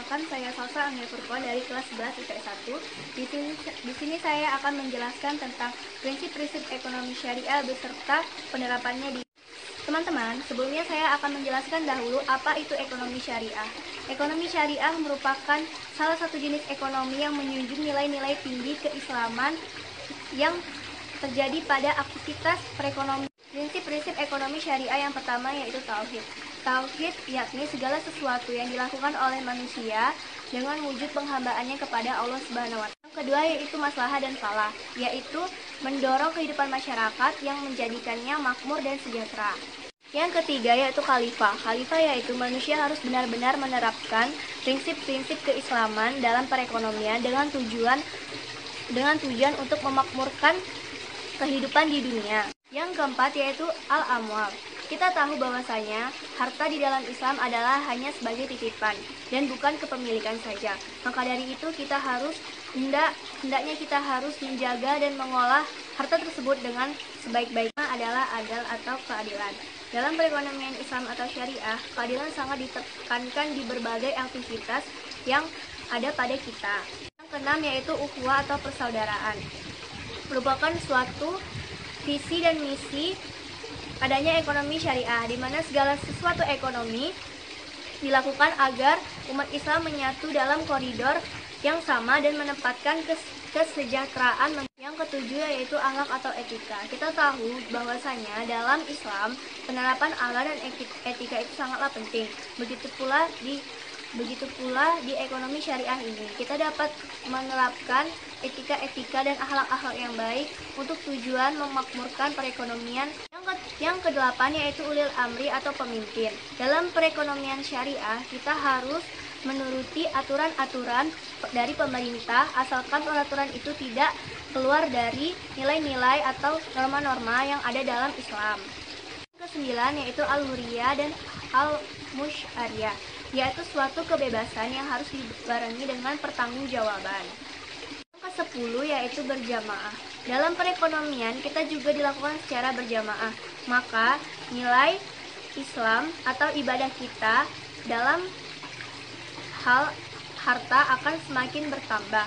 Perkenalkan, saya Salsa Anggia Furqon dari kelas 11 IPS 1. Di sini saya akan menjelaskan tentang prinsip-prinsip ekonomi syariah beserta penerapannya di teman-teman. Sebelumnya saya akan menjelaskan dahulu apa itu ekonomi syariah. Ekonomi syariah merupakan salah satu jenis ekonomi yang menjunjung nilai-nilai tinggi keislaman yang terjadi pada aktivitas perekonomian. Prinsip-prinsip ekonomi syariah yang pertama yaitu tauhid. Tauhid yakni segala sesuatu yang dilakukan oleh manusia dengan wujud penghambaannya kepada Allah Subhanahu wa Ta'ala. Yang kedua yaitu maslahah dan falah, yaitu mendorong kehidupan masyarakat yang menjadikannya makmur dan sejahtera. Yang ketiga yaitu khalifah. Khalifah yaitu manusia harus benar-benar menerapkan prinsip-prinsip keislaman dalam perekonomian dengan tujuan untuk memakmurkan kehidupan di dunia. Yang keempat yaitu al-amwal. Kita tahu bahwasanya harta di dalam Islam adalah hanya sebagai titipan dan bukan kepemilikan saja. Maka dari itu kita harus hendaknya kita harus menjaga dan mengolah harta tersebut dengan sebaik-baiknya adalah adal atau keadilan. Dalam perekonomian Islam atau syariah, keadilan sangat ditekankan di berbagai aktivitas yang ada pada kita. Yang keenam yaitu ukhuwah atau persaudaraan. Merupakan suatu visi dan misi adanya ekonomi syariah, di mana segala sesuatu ekonomi dilakukan agar umat Islam menyatu dalam koridor yang sama dan menempatkan kesejahteraan. Yang ketujuh yaitu akhlak atau etika. Kita tahu bahwasanya dalam Islam penerapan akhlak dan etika itu sangatlah penting. Begitu pula di ekonomi syariah ini kita dapat menerapkan etika-etika dan akhlak-akhlak yang baik untuk tujuan memakmurkan perekonomian. Yang kedelapan yaitu ulil amri atau pemimpin. Dalam perekonomian syariah kita harus menuruti aturan-aturan dari pemerintah asalkan peraturan itu tidak keluar dari nilai-nilai atau norma-norma yang ada dalam Islam. Yang kesembilan yaitu al-hurriyah dan al-musyariyah, yaitu suatu kebebasan yang harus dibarengi dengan pertanggungjawaban. Yang ke-10 yaitu berjamaah. Dalam perekonomian kita juga dilakukan secara berjamaah, maka nilai Islam atau ibadah kita dalam hal harta akan semakin bertambah.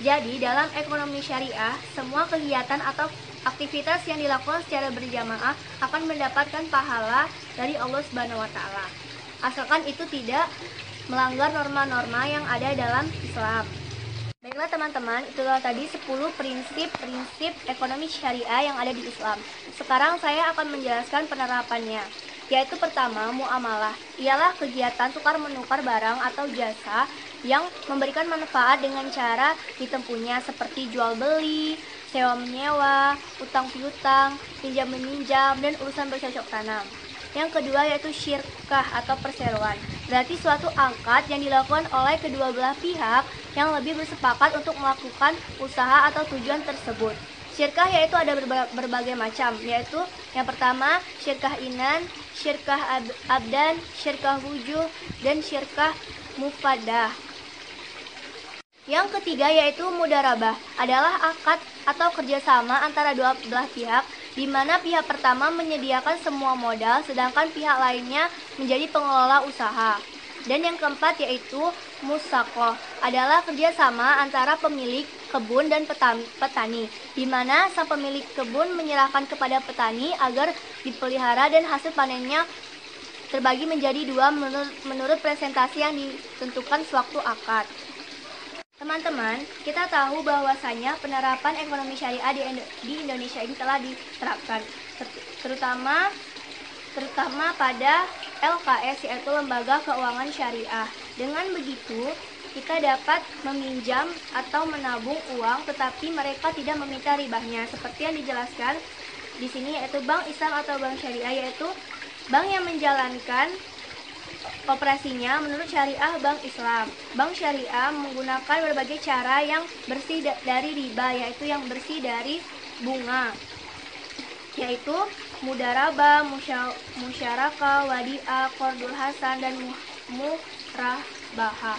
Jadi dalam ekonomi syariah, semua kegiatan atau aktivitas yang dilakukan secara berjamaah akan mendapatkan pahala dari Allah Subhanahu wa Ta'ala, asalkan itu tidak melanggar norma-norma yang ada dalam Islam. Baiklah teman-teman, itulah tadi 10 prinsip ekonomi syariah yang ada di Islam. Sekarang saya akan menjelaskan penerapannya, yaitu pertama, muamalah. Ialah kegiatan tukar-menukar barang atau jasa yang memberikan manfaat dengan cara ditempuhnya seperti jual beli, sewa menyewa, utang piutang, pinjam meminjam, dan urusan bercocok tanam. Yang kedua yaitu syirkah atau perseroan. Berarti suatu akad yang dilakukan oleh kedua belah pihak yang lebih bersepakat untuk melakukan usaha atau tujuan tersebut. Syirkah yaitu ada berbagai macam, yaitu yang pertama syirkah inan, syirkah abdan, syirkah wujuh, dan syirkah mufadah. Yang ketiga yaitu mudharabah, adalah akad atau kerjasama antara dua belah pihak, di mana pihak pertama menyediakan semua modal, sedangkan pihak lainnya menjadi pengelola usaha. Dan yang keempat yaitu musaqah, adalah kerjasama antara pemilik kebun dan petani, di mana sang pemilik kebun menyerahkan kepada petani agar dipelihara dan hasil panennya terbagi menjadi dua menurut presentasi yang ditentukan sewaktu akad. Teman-teman, kita tahu bahwasanya penerapan ekonomi syariah di Indonesia ini telah diterapkan, terutama pada LKS, yaitu Lembaga Keuangan Syariah. Dengan begitu, kita dapat meminjam atau menabung uang, tetapi mereka tidak meminta ribanya, seperti yang dijelaskan di sini, yaitu bank Islam atau bank syariah, yaitu bank yang menjalankan operasinya menurut syariah bank Islam. Bank syariah menggunakan berbagai cara yang bersih dari riba, yaitu yang bersih dari bunga, yaitu mudharabah, musyarakah, wadiah, qardul hasan, dan murabahah.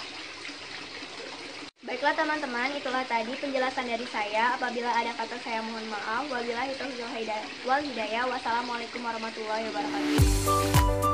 Baiklah teman-teman, itulah tadi penjelasan dari saya. Apabila ada kata saya mohon maaf. Wabillahi taufiq wal hidayah. Wassalamualaikum warahmatullahi wabarakatuh.